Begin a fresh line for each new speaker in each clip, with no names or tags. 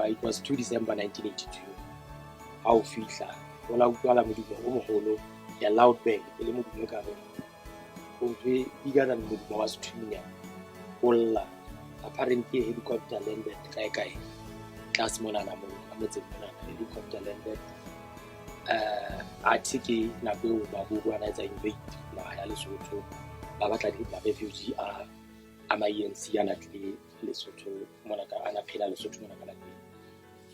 it was 2 December 1982. How fihla ola utlwala modumo o mogolo ya loud bang le modumo ka re go bigger than modumo wa streaming olla apparently helicopter landed kae class mona na mo ametse mona helicopter landed atike na go ba bua tsa invade la ya Lesotho ba batla di ba refugee ama ANC yana tle Lesotho mona ka ana phela Lesotho mona ka la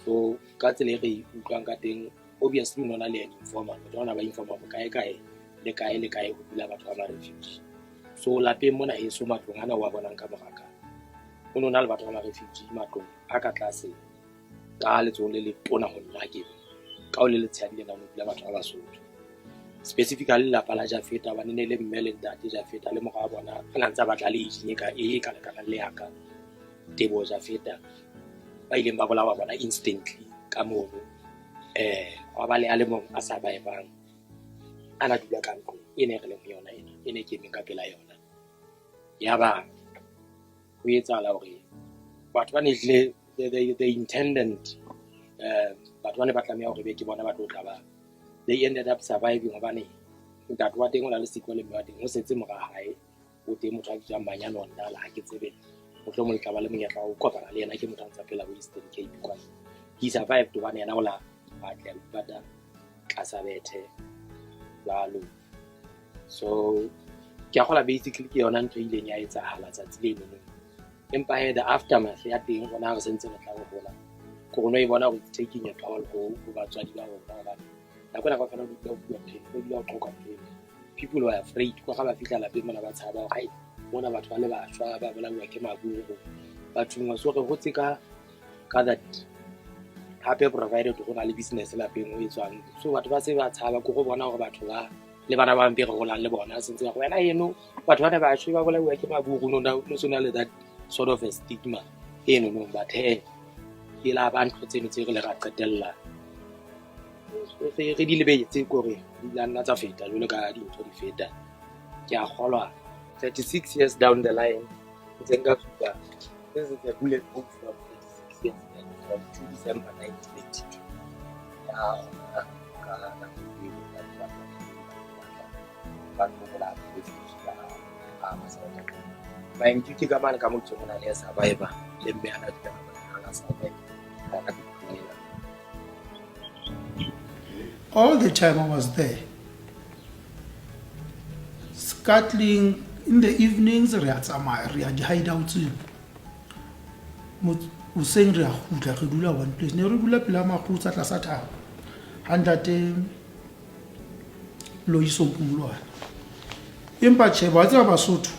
so ka tsele re utlwang ka teng obviously nona le informa but ona ba informa mo kae le kae go dula batho ba refugee so lapeng mona e so matlong ana wa bonang ka moraka o nona le batho ba refugee matlong a ka tlase ka letso le tona go nna ke ka o le tshwane na mo dula batho ba Basotho specifically la pala ja feta ba ne le mmele ntate ja feta le moga bona fela ntse ba tla le itsine ka kana le yaka tebo ja feta ba ile ba bola wa bona instantly ka mono wa ba le a le mong a sa ba ebang ana dula ka ntlo ene re le mo yona ene ke me ka pela yona ya ba go etsa la hore batho ba ne ile the intendant batho ba ne ba tlamea hore be ke bona ba tlo tla ba they ended up surviving hobane ntate wa teng o la le siko le mme wa teng o setse mo ga hae o teng motho a ke jang banyana o ndala ha ke tsebe o tlo mo tla ba le monyetla o kopana le yena ke motho a ntsa phela go Eastern Cape kwa he survived hobane yena o la batla bata tlasa bethe lalo so ke a gola basically ke yona ntho ile nya etsa hala tsatsi le leno empa he the aftermath ya teng bona re sentse re tla go bona go no e bona go taking a toll go batswadi ba bona ba la kona ka fana go bua teng go dilo go qoka teng people were afraid go ga ba fitla la pele mona ba tshaba ga bona batho ba le ba shwa ba bona wa ke maburu batho ngwa so go tsika ka that hape provided go na le business la peng o etswang so batho ba se ba tshaba go go bona gore batho ba le bana ba mpere go la le bona sentse go wena eno batho ba ba shwa ba bona wa ke maburu no so na le that sort of a stigma eno no bathe ke la ba ntlo tseno tse re le ra qetella re di lebetse gore di la nna tsa feta jole ka dintho di feta ke a golwa 36 years down the line ntse nka tsuba this is a bulletproof from 36 years from 2 December 1982 ya ka na ku ba go la Maseru ba ntse ka mana ka motho mona le survivor le mme ana tla ba survivor
all the time I was there, scuttling in the evenings. Re a tsamaya re a di hideouts o seng re a gutla re dula one place ne re dula pela magutsa tlasa thaba handate loiso pumlwana empa che ba tsa Basotho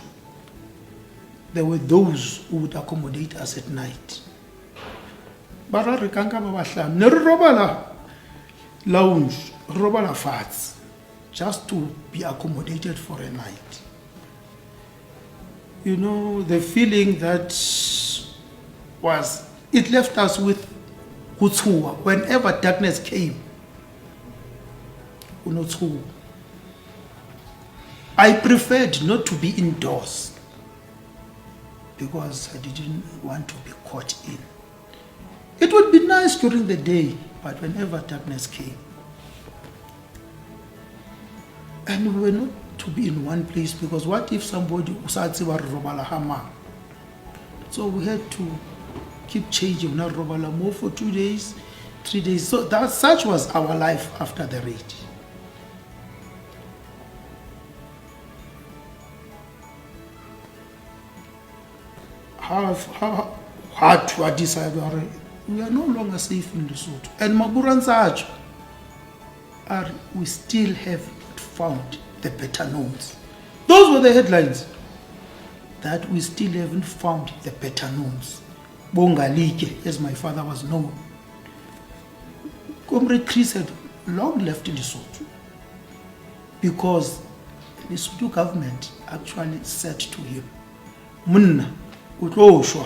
there were those who would accommodate us at night bara re kanka ba bahlano ne re robala lounge robala fats just to be accommodated for a night. You know, the feeling that was, it left us with Hutsua. Whenever darkness came, I preferred not to be indoors because I didn't want to be caught in. It would be nice during the day, but whenever darkness came, and we were not to be in one place because what if somebody usatsi wa robala hama? So we had to keep changing, not robala more for 2 days, 3 days. So that such was our life after the raid. How hard to decide we are no longer safe in Lesotho. And Maburansacho, we still haven't found the better knowns. Those were the headlines. That we still haven't found the better knowns. Bongalike, as my father was known. Comrade Chris had long left Lesotho because the Lesotho government actually said to him, Munna, utloshwa,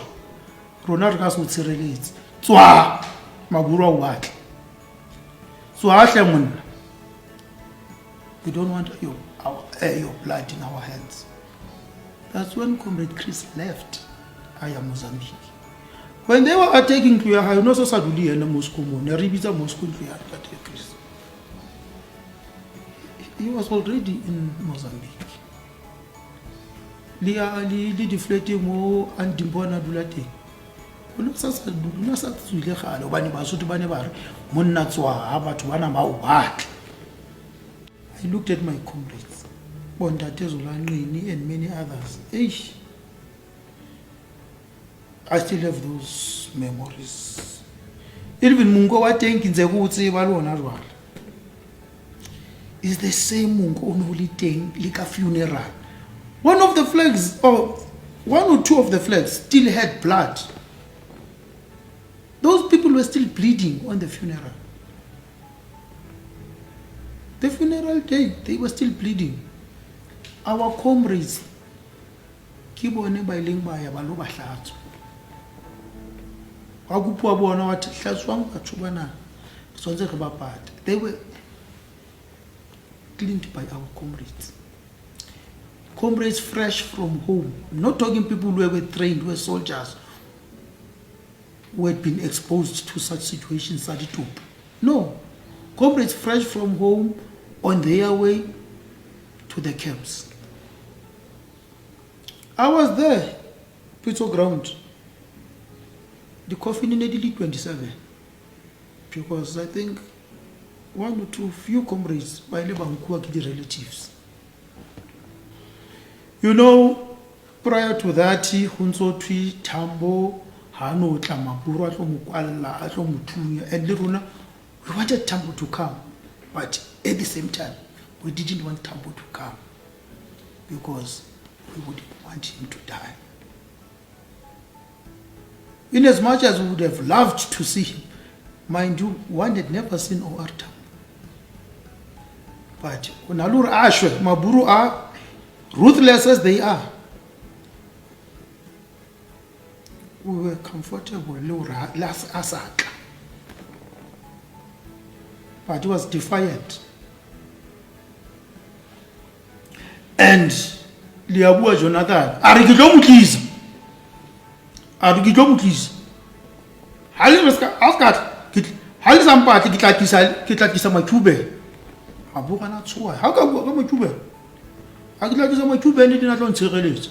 rona re ka se tshireletsa. Tswa maburu wa batla. Tswa hle munna. We don't want your blood in our hands. That's when Comrade Chris left Mozambique. When they were attacking Ntlo, no so saduli and Moscow, Neribita Moscow, he was already in Mozambique. Li deflating mo and Dimbona Dulate. I looked at my comrades, and many others. I still have those memories. Even Mungo wa thinking the good say balona is the same Mungo only thing like a funeral. One of the flags, or one or two of the flags, still had blood. Those people were still bleeding on the funeral. The funeral day, they were still bleeding. Our comrades, they were cleaned by our comrades. Comrades fresh from home. Not talking people who were trained, who were soldiers, who had been exposed to such situations. No. Comrades fresh from home on their way to the camps. I was there, Pito ground. The coffin in Edili 27. Because I think one or two few comrades by the relatives. You know, prior to that, Hunso Twi, Tambo, Hano, Tlamapura, and Liruna, we wanted Tambo to come, but at the same time, we didn't want Tambo to come because we wouldn't want him to die. In as much as we would have loved to see him, mind you, one had never seen OR Tambo. But Unalur Ashwe, Maburu are ruthless as they are. We were comfortable, last Massacre. But he was defiant. And Liabua Jonathan, Arigidomukis. Halisampati Kitakisa Machube. Abukana Tsua. How come Machube? I like some Machube and did not want to release.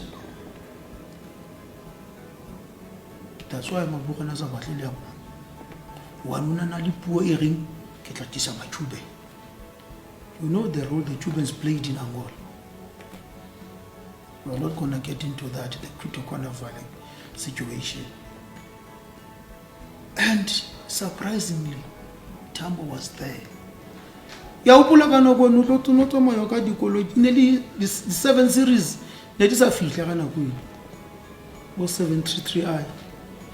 That's why I'm a book and as a battle. One nali poor earring, Kitakisa Machube. You know the role the Cubans played in Angola. We're not going to get into that, the critical situation. And surprisingly, Tambo was there. The 7 series, that is a field. Was 733I.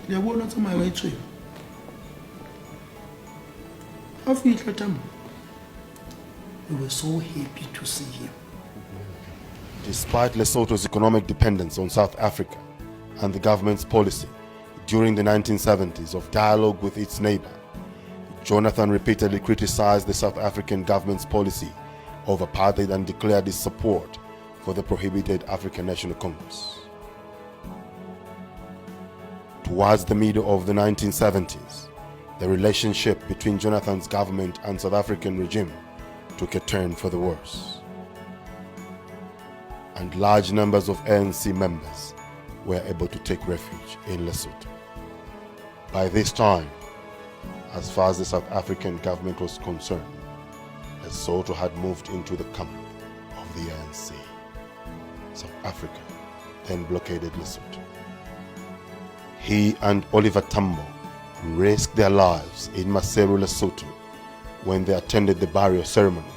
They were not on my way to him. I feel like Tambo. We were so happy to see him.
Despite Lesotho's economic dependence on South Africa and the government's policy during the 1970s of dialogue with its neighbor, Jonathan repeatedly criticized the South African government's policy of apartheid and declared his support for the prohibited African National Congress. Towards the middle of the 1970s, the relationship between Jonathan's government and South African regime took a turn for the worse, and large numbers of ANC members were able to take refuge in Lesotho. By this time, as far as the South African government was concerned, Lesotho had moved into the camp of the ANC. South Africa then blockaded Lesotho. He and Oliver Tambo risked their lives in Maseru, Lesotho, when they attended the burial ceremony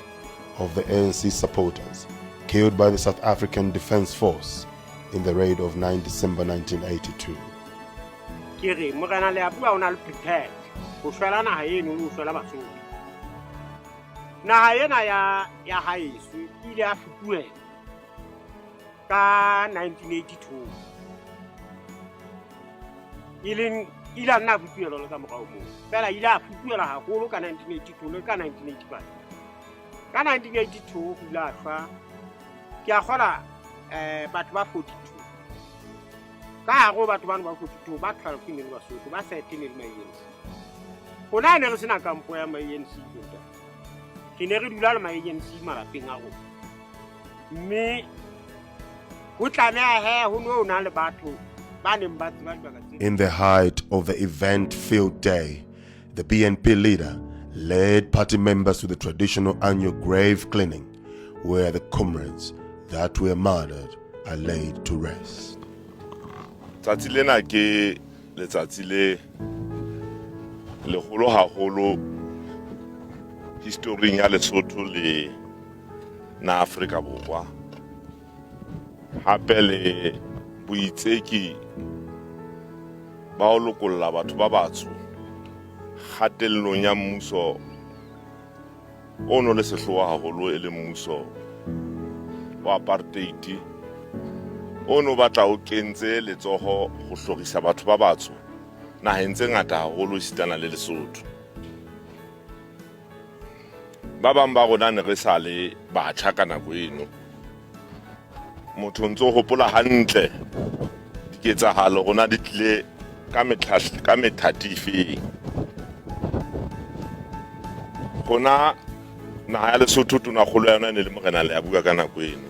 of the ANC supporters killed by the South African Defence Force in the raid of 9 December 1982.
ka go batho bana ba go ba 12 ne ba Sotho ba 13 le ma-ANC gona ne re sena kampo ya ma-ANC tota ke ne re dula le ma-ANC malapeng a go mme go tlameha he ho no na le batho ba neng ba tseba dibaka tse.
In the height of the event-filled day, the BNP leader led party members to the traditional annual grave cleaning, where the comrades that were murdered are laid to rest.
Tsatsi lena ke letsatsi le legolo haholo historing ya Lesotho le na Afrika Borwa. Hape le boitseki ba ho lokolla batho ba batsho kgatellong ya mmuso ono le sehloa haholo e le mmuso wa apartheid ono batla o kentse letsoho go hlorisa batho ba batsho naheng tse ngata haholo isitana le Lesotho. Ba bang ba rona ne re sa le batjha ka nako eno motho ntso hopola hantle diketsahalo rona di tlile ka methati efeng. Gona naha ya Lesotho tona kgolo yona ne le Morena Leabuka ka nako eno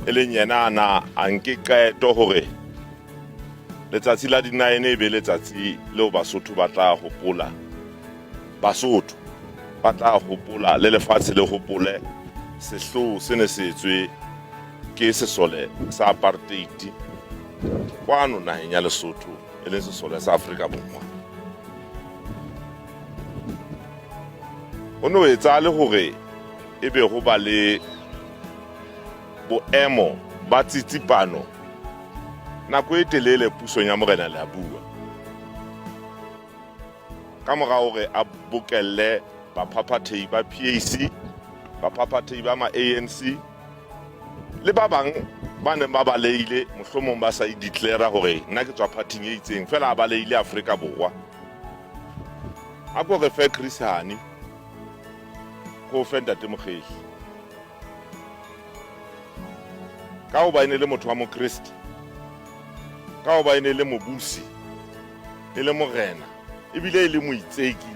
e leng yena ana a nke qeto hore letsatsi la di-9 e be letsatsi leo Basotho ba tla hopola Basotho ba tla hopola le lefatshe le hopole sehloho se ne se etswe ke sesole sa apartheid kwano naheng ya Lesotho e leng sesole sa Afrika Borwa. Ho no etsa le hore ebe ho ba le boemo ba tsitsipano nako e telele pusong ya Morena Leabuka ka mora hore a bokelle baphaphathehi ba PAC baphaphathehi ba ma-ANC le ba bang ba ne ba baleile mohlomong ba sa i-declare hore nna ke tswa parting e itseng fela a baleile Afrika Borwa a go re fe Chris Hani go fe Ntate Mokgeli ka ho ba ene le motho wa Mokriste ka ho ba ene le mobusi e le morena e bile e le moitseki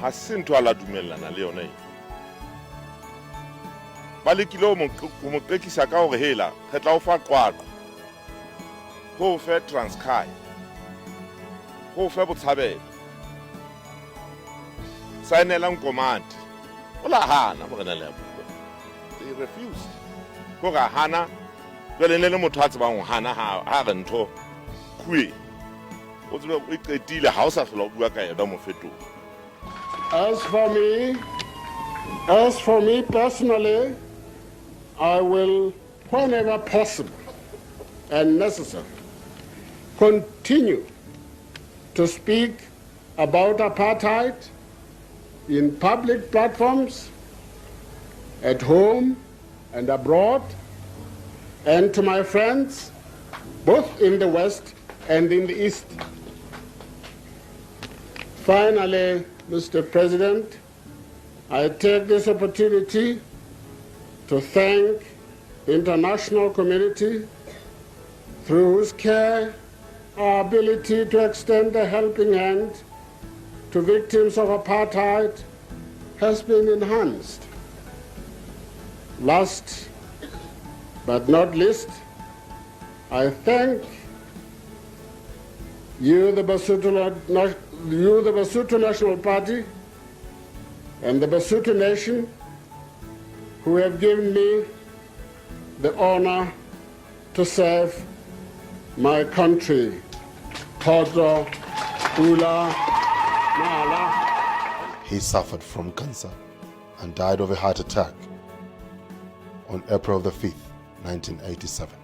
ha se ntho a la dumellana le yona e ba lekile ho mo qekisa ka hore hela re tla o fa qwaqwa ho fe Transkei ho fe Botshabelo saenela Nkomati o la hana Morena Leabuka they refused go ga hana jwale ne le motho a tsebang ho hana ha re ntho khue o tsebe o iqetile ha o sa hlola o bua ka yona mo fetong.
As for me personally, I will, whenever possible and necessary, continue to speak about apartheid in public platforms, at home and abroad, and to my friends, both in the West and in the East. Finally, Mr. President, I take this opportunity to thank the international community through whose care our ability to extend a helping hand to victims of apartheid has been enhanced. Last but not least, I thank you, the Basotho National Party, and the Basotho Nation, who have given me the honor to serve my country. Khotso, Pula, Nala.
He suffered from cancer and died of a heart attack on April the 5th, 1987.